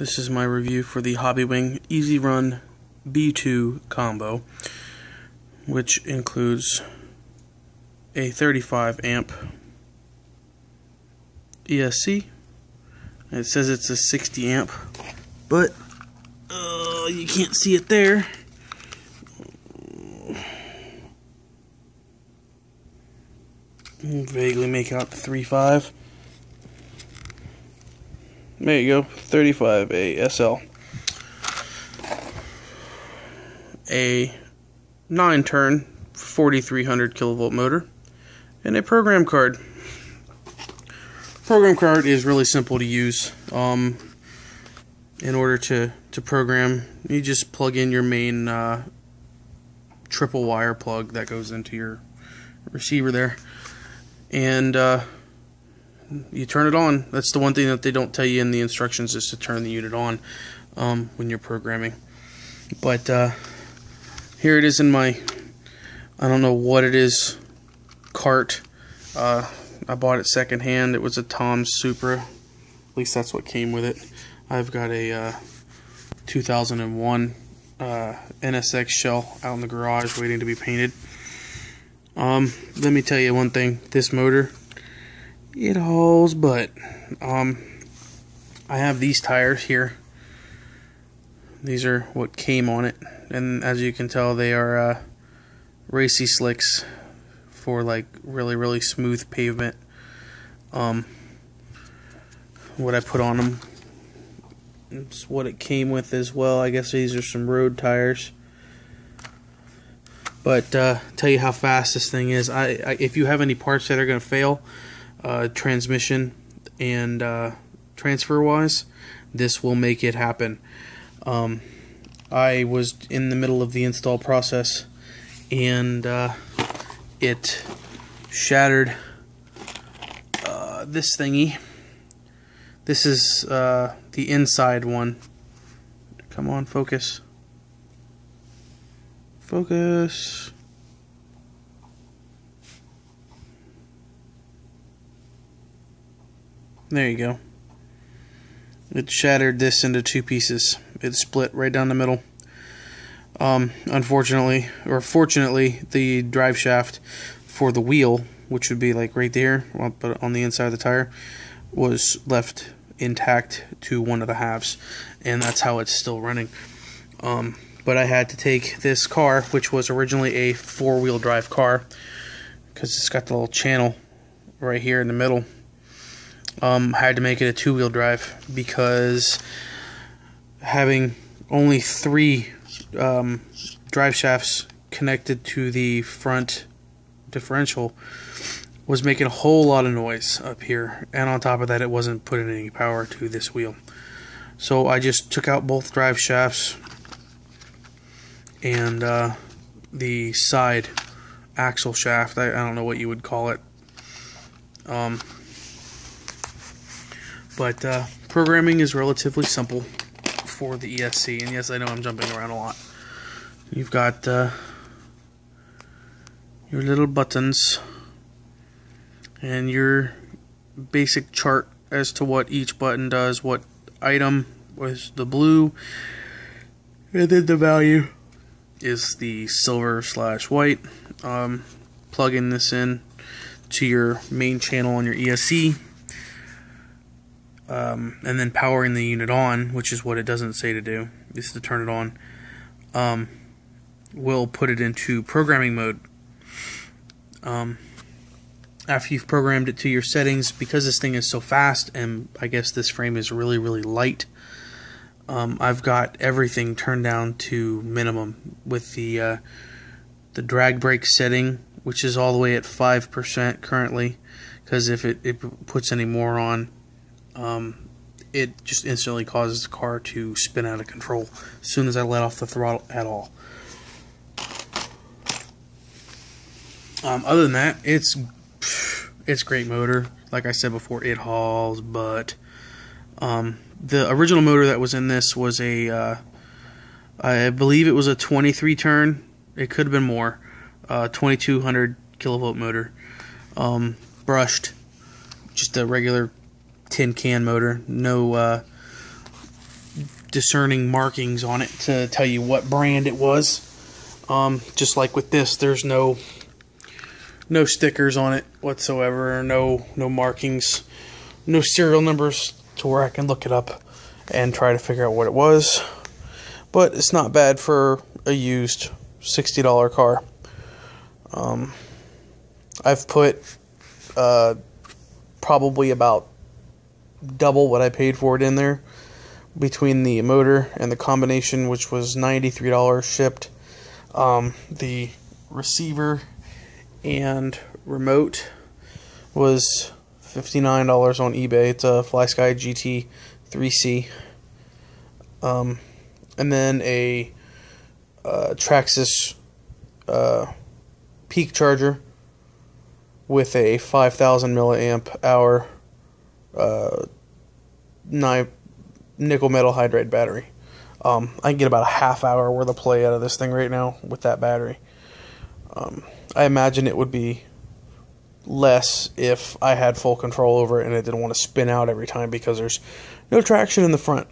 This is my review for the Hobbywing Easy Run B2 combo, which includes a 35 amp ESC. It says it's a 60 amp, but you can't see it there. Vaguely make out the 3.5. There you go, 35A SL. A 9-turn 4300 kilovolt motor, and a program card. Program card is really simple to use. In order to program, you just plug in your main triple wire plug that goes into your receiver there, and you turn it on. That's the one thing that they don't tell you in the instructions, is to turn the unit on when you're programming. But here it is in my, I don't know what it is, cart. I bought it secondhand. It was a Tom's Supra. At least that's what came with it. I've got a 2001 NSX shell out in the garage waiting to be painted. Let me tell you one thing. This motor, it hauls butt. I have these tires here. These are what came on it, and as you can tell, they are racy slicks for like really smooth pavement. What I put on them, it's what it came with as well. I guess these are some road tires. But tell you how fast this thing is. If you have any parts that are going to fail, transmission and transfer wise, this will make it happen. I was in the middle of the install process, and it shattered this thingy. This is the inside one. Come on, focus. Focus. There you go. It shattered this into two pieces. It split right down the middle. Unfortunately, or fortunately, the drive shaft for the wheel, which would be like right there, but on the inside of the tire, was left intact to one of the halves, and that's how it's still running. But I had to take this car, which was originally a 4-wheel drive car, because it's got the little channel right here in the middle. I had to make it a 2-wheel drive, because having only 3 drive shafts connected to the front differential was making a whole lot of noise up here, and on top of that, it wasn't putting any power to this wheel. So I just took out both drive shafts and the side axle shaft. I don't know what you would call it. But programming is relatively simple for the ESC, and yes, I know I'm jumping around a lot. You've got your little buttons and your basic chart as to what each button does, what item was the blue, and then the value is the silver/white. Plugging this in to your main channel on your ESC, and then powering the unit on, which is what it doesn't say to do. This is to turn it on. We'll put it into programming mode. After you've programmed it to your settings, because this thing is so fast, and I guess this frame is really light, I've got everything turned down to minimum, with the drag brake setting, which is all the way at 5% currently, because if it puts any more on, it just instantly causes the car to spin out of control as soon as I let off the throttle at all. Other than that, it's great motor. Like I said before, it hauls butt. The original motor that was in this was a, I believe it was a 23 turn. It could have been more. 2200 kilovolt motor. Brushed. Just a regular tin can motor. No discerning markings on it to tell you what brand it was. Just like with this, there's no stickers on it whatsoever, no markings, no serial numbers to where I can look it up and try to figure out what it was. But it's not bad for a used $60 car. I've put probably about double what I paid for it in there between the motor and the combination, which was $93 shipped. The receiver and remote was $59 on eBay. It's a FlySky GT 3C. And then a Traxxas peak charger with a 5,000 milliamp hour nickel metal hydride battery. I can get about a half hour worth of play out of this thing right now with that battery. I imagine it would be less if I had full control over it and it didn't want to spin out every time because there's no traction in the front.